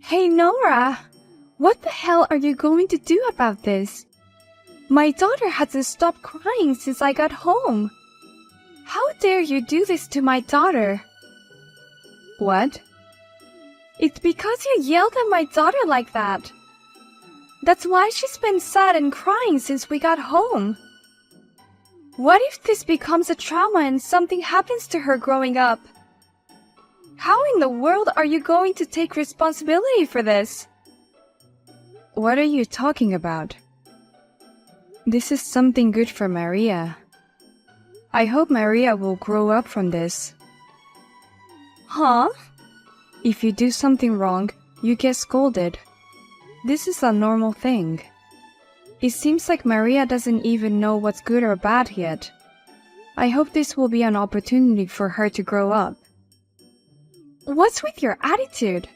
Hey Nora, what the hell are you going to do about this? My daughter hasn't stopped crying since I got home. How dare you do this to my daughter? What? It's because you yelled at my daughter like that. That's why she's been sad and crying since we got home. What if this becomes a trauma and something happens to her growing up? How in the world are you going to take responsibility for this? What are you talking about? This is something good for Maria. I hope Maria will grow up from this. Huh? If you do something wrong, you get scolded. This is a normal thing. It seems like Maria doesn't even know what's good or bad yet. I hope this will be an opportunity for her to grow up. What's with your attitude?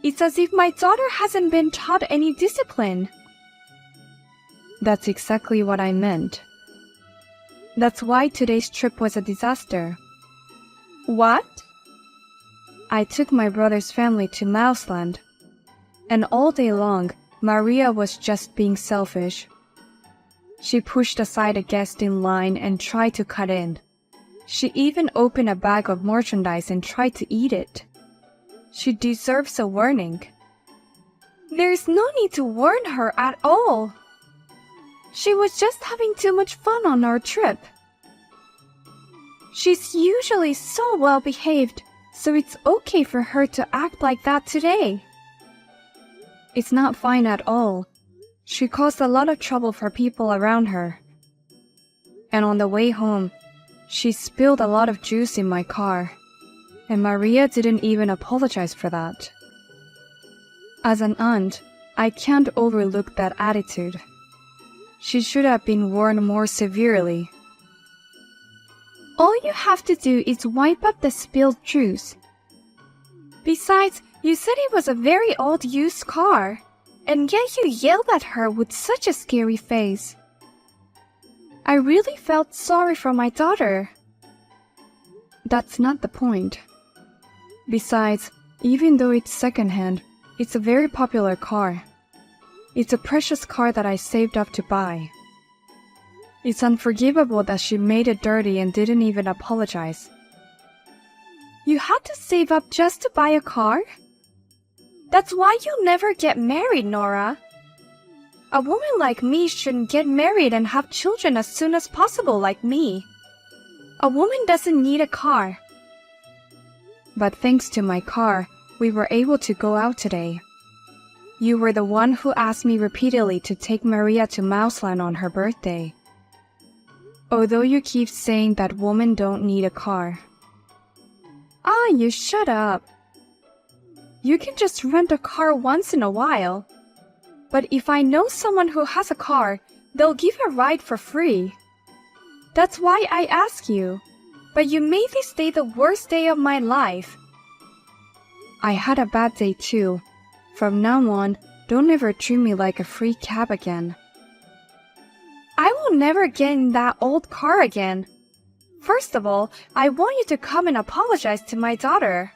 It's as if my daughter hasn't been taught any discipline. That's exactly what I meant. That's why today's trip was a disaster. What? I took my brother's family to Mouseland, and all day long, Maria was just being selfish. She pushed aside a guest in line and tried to cut in. She even opened a bag of merchandise and tried to eat it. She deserves a warning. There's no need to warn her at all. She was just having too much fun on our trip. She's usually so well behaved, so it's okay for her to act like that today. It's not fine at all. She caused a lot of trouble for people around her. And on the way home, she spilled a lot of juice in my car, and Maria didn't even apologize for that. As an aunt, I can't overlook that attitude. She should have been warned more severely. All you have to do is wipe up the spilled juice. Besides, you said it was a very old used car, and yet you yelled at her with such a scary face. I really felt sorry for my daughter. That's not the point. Besides, even though it's secondhand, it's a very popular car. It's a precious car that I saved up to buy. It's unforgivable that she made it dirty and didn't even apologize. You had to save up just to buy a car? That's why you'll never get married, Nora. A woman like me shouldn't get married and have children as soon as possible like me. A woman doesn't need a car. But thanks to my car, we were able to go out today. You were the one who asked me repeatedly to take Maria to Mouseland on her birthday. Although you keep saying that women don't need a car. You shut up. You can just rent a car once in a while. But if I know someone who has a car, they'll give a ride for free. That's why I ask you. But you made this day the worst day of my life. I had a bad day too. From now on, don't ever treat me like a free cab again. I will never get in that old car again. First of all, I want you to come and apologize to my daughter.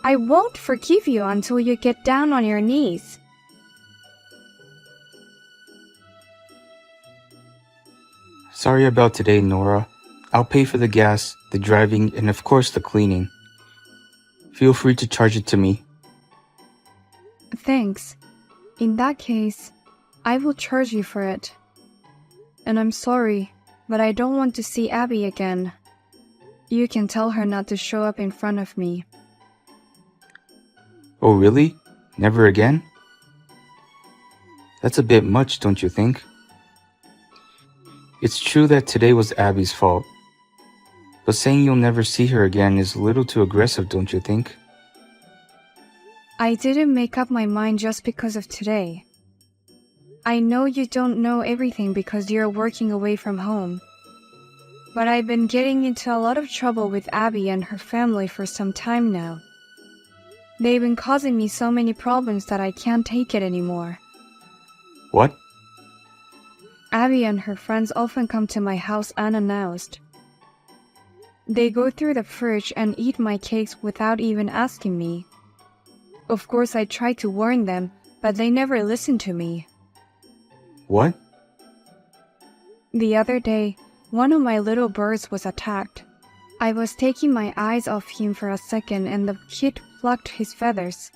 I won't forgive you until you get down on your knees. Sorry about today, Nora. I'll pay for the gas, the driving, and of course the cleaning. Feel free to charge it to me. Thanks. In that case, I will charge you for it. And I'm sorry, but I don't want to see Abby again. You can tell her not to show up in front of me. Oh, really? Never again? That's a bit much, don't you think? It's true that today was Abby's fault. But saying you'll never see her again is a little too aggressive, don't you think? I didn't make up my mind just because of today. I know you don't know everything because you're working away from home. But I've been getting into a lot of trouble with Abby and her family for some time now. They've been causing me so many problems that I can't take it anymore. What? Abby and her friends often come to my house unannounced. They go through the fridge and eat my cakes without even asking me. Of course, I tried to warn them, but they never listened to me. What? The other day, one of my little birds was attacked. I was taking my eyes off him for a second and the kid plucked his feathers.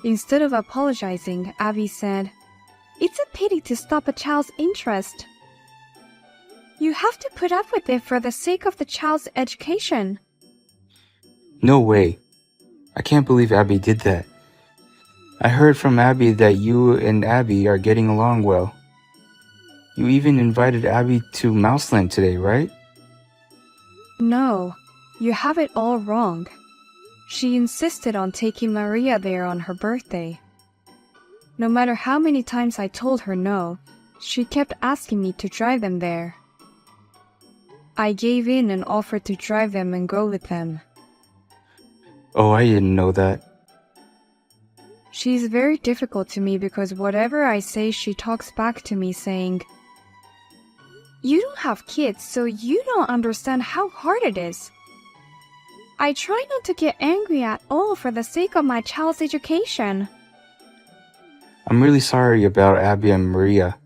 Instead of apologizing, Abby said, "It's a pity to stop a child's interest. You have to put up with it for the sake of the child's education." No way. I can't believe Abby did that. I heard from Abby that you and Abby are getting along well. You even invited Abby to Mouseland today, right? No, you have it all wrong. She insisted on taking Maria there on her birthday. No matter how many times I told her no, she kept asking me to drive them there. I gave in and offered to drive them and go with them. Oh, I didn't know that. She's very difficult to me because whatever I say, she talks back to me saying, "You don't have kids, so you don't understand how hard it is." I try not to get angry at all for the sake of my child's education. I'm really sorry about Abby and Maria.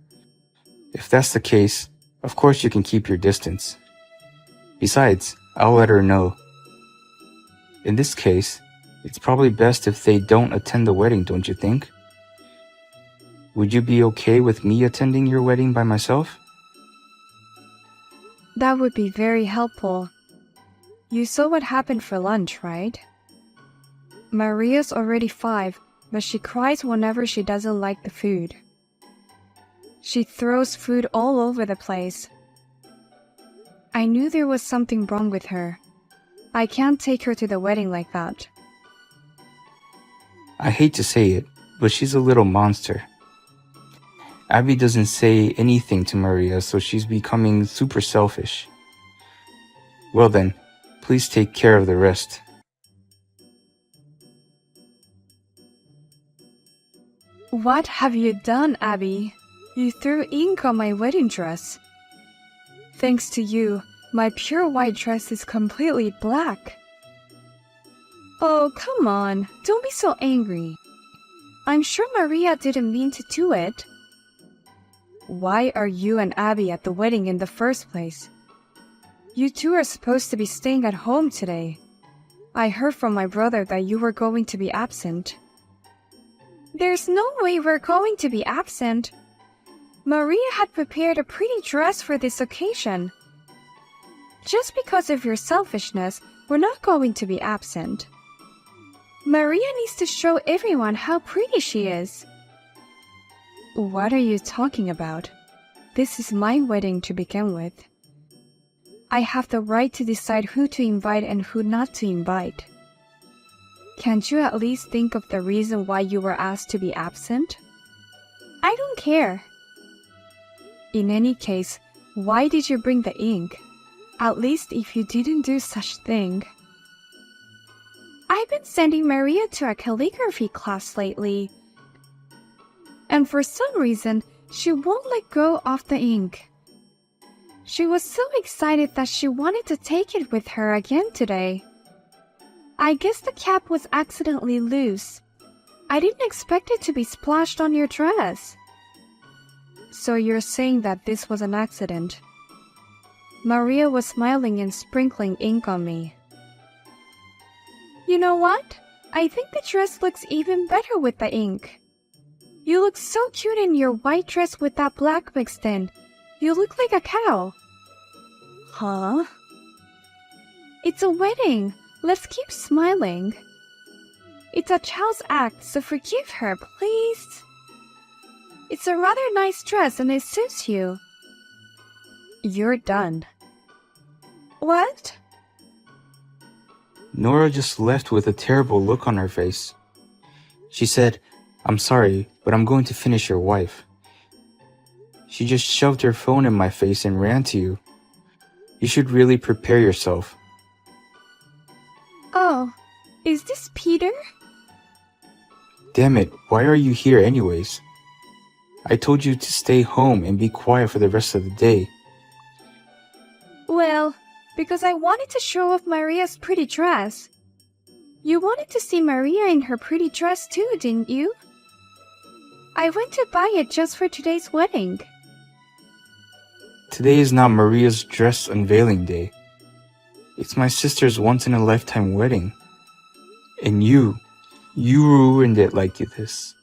If that's the case, of course you can keep your distance. Besides, I'll let her know. In this case, it's probably best if they don't attend the wedding, don't you think? Would you be okay with me attending your wedding by myself? That would be very helpful. You saw what happened for lunch, right? Maria's already 5, but she cries whenever she doesn't like the food. She throws food all over the place. I knew there was something wrong with her. I can't take her to the wedding like that. I hate to say it, but she's a little monster. Abby doesn't say anything to Maria, so she's becoming super selfish. Well then, please take care of the rest. What have you done, Abby? You threw ink on my wedding dress. Thanks to you, my pure white dress is completely black. Oh, come on, don't be so angry. I'm sure Maria didn't mean to do it. Why are you and Abby at the wedding in the first place? You two are supposed to be staying at home today. I heard from my brother that you were going to be absent. There's no way we're going to be absent. Maria had prepared a pretty dress for this occasion. Just because of your selfishness, we're not going to be absent. Maria needs to show everyone how pretty she is. What are you talking about? This is my wedding to begin with. I have the right to decide who to invite and who not to invite. Can't you at least think of the reason why you were asked to be absent? I don't care. In any case, why did you bring the ink? At least if you didn't do such thing. I've been sending Maria to a calligraphy class lately. And for some reason, she won't let go of the ink. She was so excited that she wanted to take it with her again today. I guess the cap was accidentally loose. I didn't expect it to be splashed on your dress. So you're saying that this was an accident? Maria was smiling and sprinkling ink on me. You know what? I think the dress looks even better with the ink. You look so cute in your white dress with that black mixed in. You look like a cow. Huh? It's a wedding. Let's keep smiling. It's a child's act, so forgive her, please. It's a rather nice dress and it suits you. You're done. What? Nora just left with a terrible look on her face. She said, "I'm sorry, but I'm going to finish your wife." She just shoved her phone in my face and ran to you. You should really prepare yourself. Oh, is this Peter? Damn it, why are you here anyways? I told you to stay home and be quiet for the rest of the day. Well, because I wanted to show off Maria's pretty dress. You wanted to see Maria in her pretty dress too, didn't you? I went to buy it just for today's wedding. Today is not Maria's dress unveiling day. It's my sister's once-in-a-lifetime wedding. And you ruined it like this.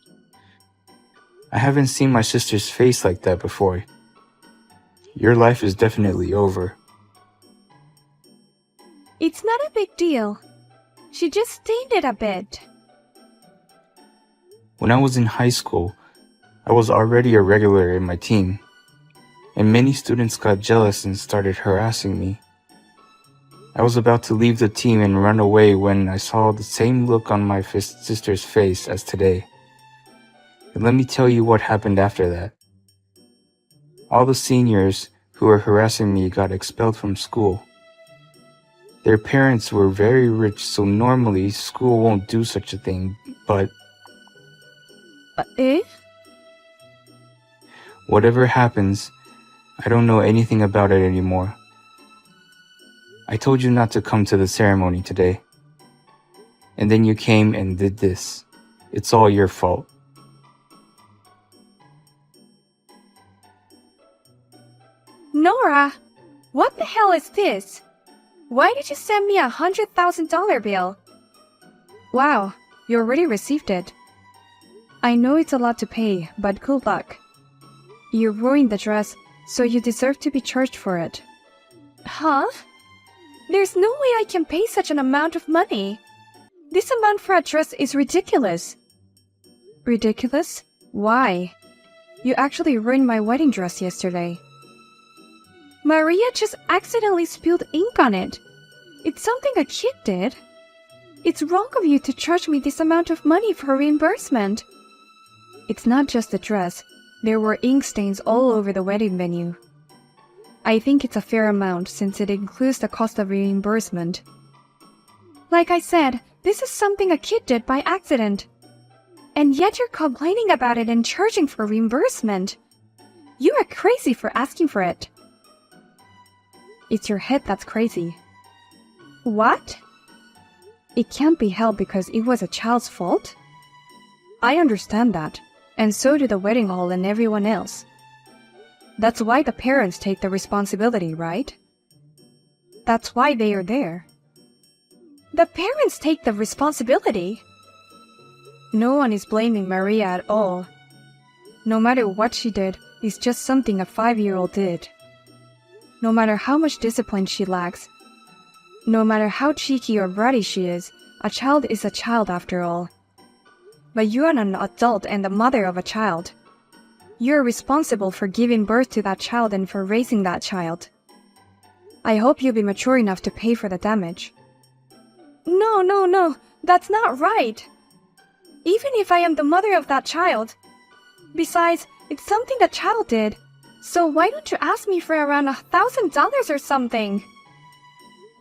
I haven't seen my sister's face like that before. Your life is definitely over. It's not a big deal. She just stained it a bit. When I was in high school, I was already a regular in my team, and many students got jealous and started harassing me. I was about to leave the team and run away when I saw the same look on my sister's face as today. And let me tell you what happened after that. All the seniors who were harassing me got expelled from school. Their parents were very rich, so normally school won't do such a thing, but whatever happens, I don't know anything about it anymore. I told you not to come to the ceremony today. And then you came and did this. It's all your fault. Nora, what the hell is this? Why did you send me $100,000 bill? Wow, you already received it. I know it's a lot to pay, but good luck. You ruined the dress, so you deserve to be charged for it. Huh? There's no way I can pay such an amount of money. This amount for a dress is ridiculous. Ridiculous? Why? You actually ruined my wedding dress yesterday. Maria just accidentally spilled ink on it. It's something a kid did. It's wrong of you to charge me this amount of money for reimbursement. It's not just the dress. There were ink stains all over the wedding venue. I think it's a fair amount since it includes the cost of reimbursement. Like I said, this is something a kid did by accident. And yet you're complaining about it and charging for reimbursement. You are crazy for asking for it. It's your head that's crazy. What? It can't be held because it was a child's fault? I understand that, and so do the wedding hall and everyone else. That's why the parents take the responsibility, right? That's why they are there. The parents take the responsibility? No one is blaming Maria at all. No matter what she did, it's just something a 5-year-old did. No matter how much discipline she lacks, no matter how cheeky or bratty she is, a child is a child after all. But you are an adult and the mother of a child. You're responsible for giving birth to that child and for raising that child. I hope you'll be mature enough to pay for the damage. No, that's not right. Even if I am the mother of that child. Besides, it's something the child did. So why don't you ask me for around $1,000 or something?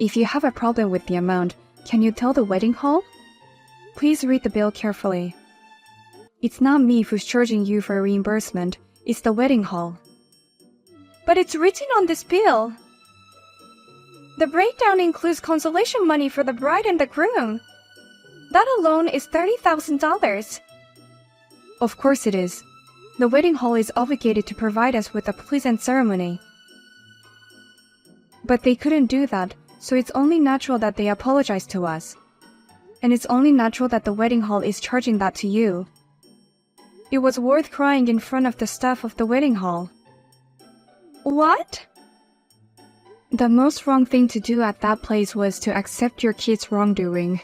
If you have a problem with the amount, can you tell the wedding hall? Please read the bill carefully. It's not me who's charging you for reimbursement, it's the wedding hall. But it's written on this bill. The breakdown includes consolation money for the bride and the groom. That alone is $30,000. Of course it is. The wedding hall is obligated to provide us with a pleasant ceremony. But they couldn't do that, so it's only natural that they apologize to us. And it's only natural that the wedding hall is charging that to you. It was worth crying in front of the staff of the wedding hall. What? The most wrong thing to do at that place was to accept your kid's wrongdoing.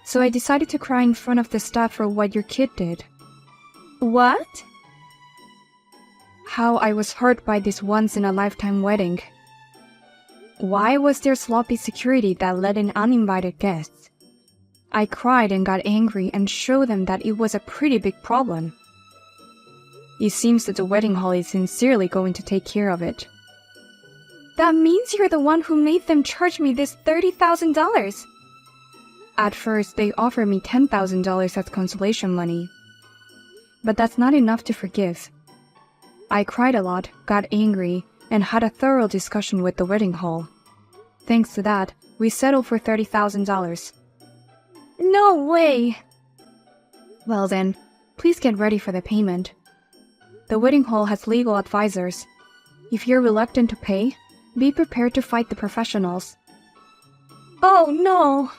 So I decided to cry in front of the staff for what your kid did. What? How I was hurt by this once-in-a-lifetime wedding. Why was there sloppy security that let in uninvited guests? I cried and got angry and showed them that it was a pretty big problem. It seems that the wedding hall is sincerely going to take care of it. That means you're the one who made them charge me this $30,000. At first, they offered me $10,000 as consolation money. But that's not enough to forgive. I cried a lot, got angry, and had a thorough discussion with the wedding hall. Thanks to that, we settled for $30,000. No way! Well then, please get ready for the payment. The wedding hall has legal advisors. If you're reluctant to pay, be prepared to fight the professionals. Oh no!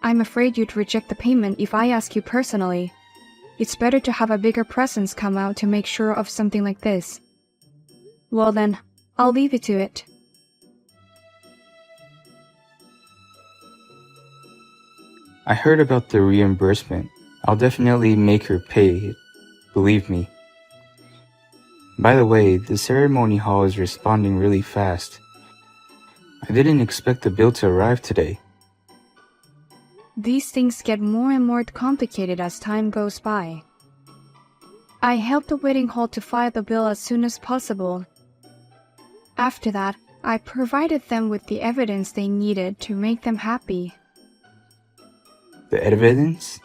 I'm afraid you'd reject the payment if I ask you personally. It's better to have a bigger presence come out to make sure of something like this. Well then, I'll leave you to it. I heard about the reimbursement. I'll definitely make her pay it, believe me. By the way, the ceremony hall is responding really fast. I didn't expect the bill to arrive today. These things get more and more complicated as time goes by. I helped the wedding hall to file the bill as soon as possible. After that, I provided them with the evidence they needed to make them happy. The evidence?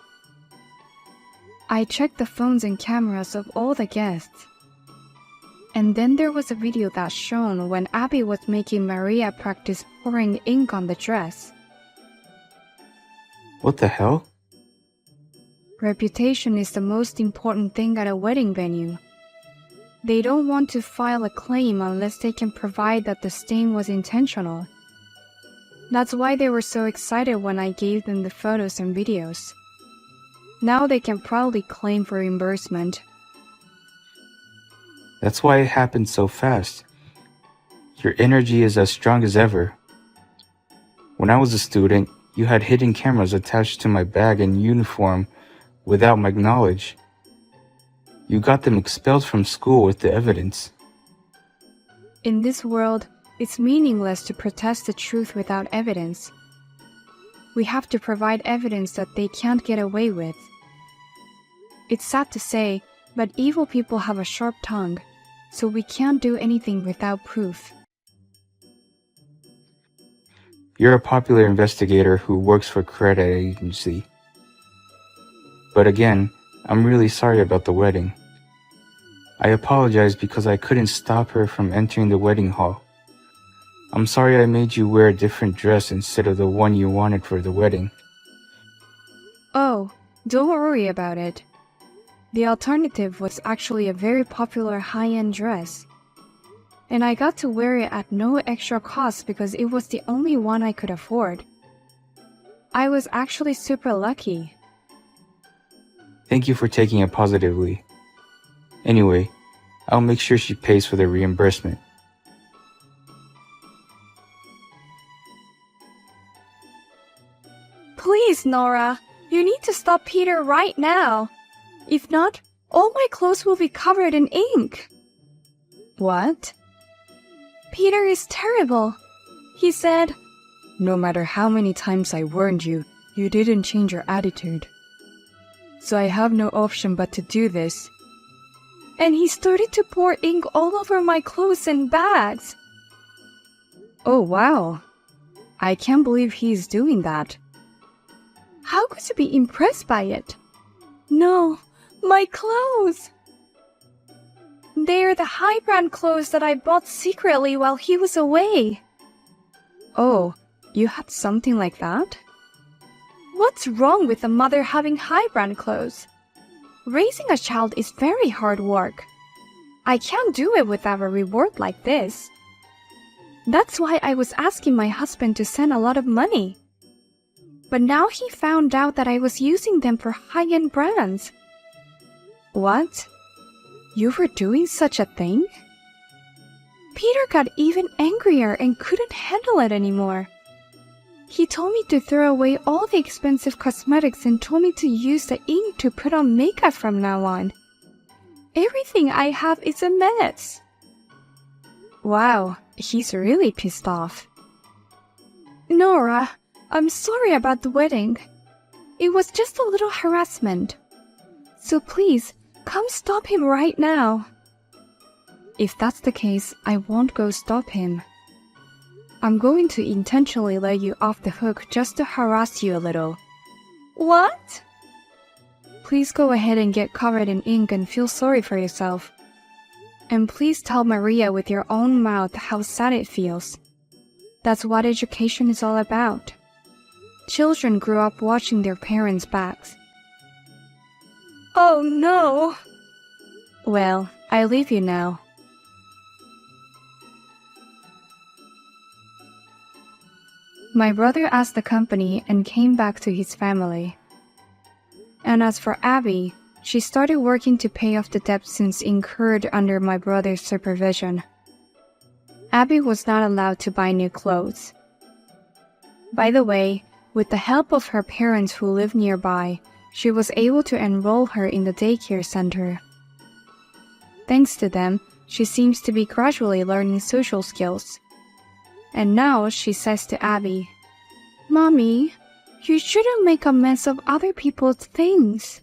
I checked the phones and cameras of all the guests. And then there was a video that shown when Abby was making Maria practice pouring ink on the dress. What the hell? Reputation is the most important thing at a wedding venue. They don't want to file a claim unless they can provide that the stain was intentional. That's why they were so excited when I gave them the photos and videos. Now they can proudly claim for reimbursement. That's why it happened so fast. Your energy is as strong as ever. When I was a student, you had hidden cameras attached to my bag and uniform without my knowledge. You got them expelled from school with the evidence. In this world, it's meaningless to protest the truth without evidence. We have to provide evidence that they can't get away with. It's sad to say, but evil people have a sharp tongue, so we can't do anything without proof. You're a popular investigator who works for a credit agency. But again, I'm really sorry about the wedding. I apologize because I couldn't stop her from entering the wedding hall. I'm sorry I made you wear a different dress instead of the one you wanted for the wedding. Oh, don't worry about it. The alternative was actually a very popular high-end dress. And I got to wear it at no extra cost because it was the only one I could afford. I was actually super lucky. Thank you for taking it positively. Anyway, I'll make sure she pays for the reimbursement. Please, Nora, you need to stop Peter right now. If not, all my clothes will be covered in ink. What? Peter is terrible. He said, "No matter how many times I warned you, you didn't change your attitude. So I have no option but to do this." And he started to pour ink all over my clothes and bags. Oh wow. I can't believe he's doing that. How could you be impressed by it? No, my clothes! They're the high-brand clothes that I bought secretly while he was away. Oh, you had something like that? What's wrong with a mother having high-brand clothes? Raising a child is very hard work. I can't do it without a reward like this. That's why I was asking my husband to send a lot of money. But now he found out that I was using them for high-end brands. What? You were doing such a thing? Peter got even angrier and couldn't handle it anymore. He told me to throw away all the expensive cosmetics and told me to use the ink to put on makeup from now on. Everything I have is a mess. Wow, he's really pissed off. Nora, I'm sorry about the wedding. It was just a little harassment. So please, come stop him right now. If that's the case, I won't go stop him. I'm going to intentionally let you off the hook just to harass you a little. What? Please go ahead and get covered in ink and feel sorry for yourself. And please tell Maria with your own mouth how sad it feels. That's what education is all about. Children grew up watching their parents' backs. Oh no! Well, I leave you now. My brother asked the company and came back to his family. And as for Abby, she started working to pay off the debt since incurred under my brother's supervision. Abby was not allowed to buy new clothes. By the way, with the help of her parents who live nearby, she was able to enroll her in the daycare center. Thanks to them, she seems to be gradually learning social skills. And now she says to Abby, "Mommy, you shouldn't make a mess of other people's things."